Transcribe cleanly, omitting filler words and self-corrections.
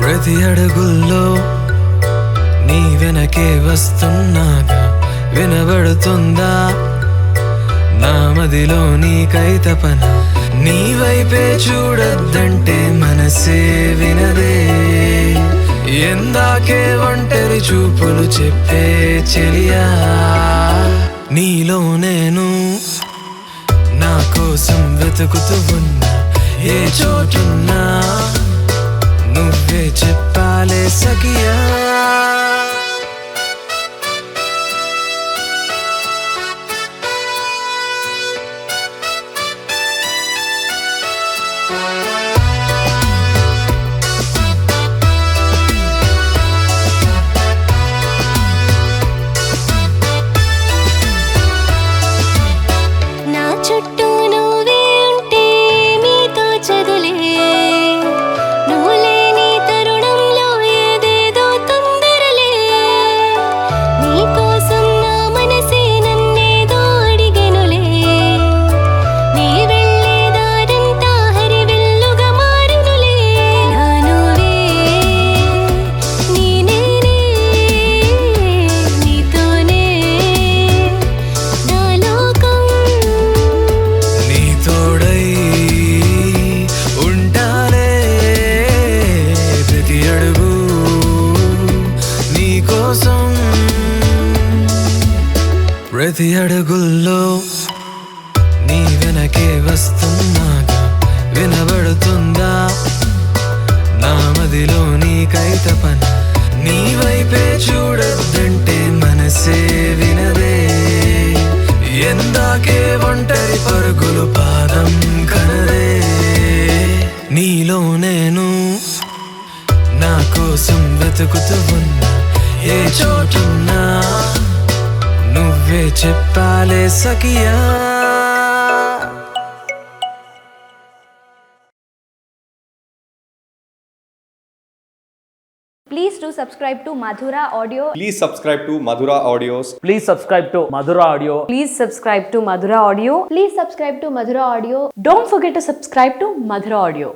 ప్రతి అడుగుల్లో నీ వెనకే వస్తున్నాగా వినబడుతుందా నా మదిలో నీకై తపన నీ వైపే చూడొద్దంటే మనసే వినదే ఎందాకే ఒంటరి చూపులు చెప్పే చెలియా నీలో నేను నా కోసం వెతుకుతూ ఉన్నా ఏ చోటున్నా నువ్వే చెప్పాలే సఖియా నా చుట్టూ నువ్వే ఉంటే మీతో చదులే నువ్వు లేని తరుణంలో ఏదేదో తొందరలే నీకోసం నా మనసే నన్నేదో అడిగెనులే నీ వెళ్ళే దారంతా హరివిల్లుగా మారునులే నా నువ్వే నీ నేనే నీతోనే నా లోకం నీ తోడై ఉంటానే ప్రతి అడుగు నీ కోసం ప్రతి అడుగుల్లో నీ వెనకే వస్తున్నాగా వినబడుతుందా నా మదిలో నీకై తపన నీ వైపే చూడొద్దంటే మనసే వినదే ఎందాకే ఒంటరి పరుగులు పాదం కనదే నీలో నేను నా కోసం వెతుకుతూ ఉన్నా ఏ చోటున్నా నువ్వే చెప్పాలే సఖియా Please do subscribe to Madhura Audio. Please subscribe to Madhura Audios. Please subscribe to Madhura Audio. Please subscribe to Madhura Audio. Please subscribe to Madhura Audio. Don't forget to subscribe to Madhura Audio.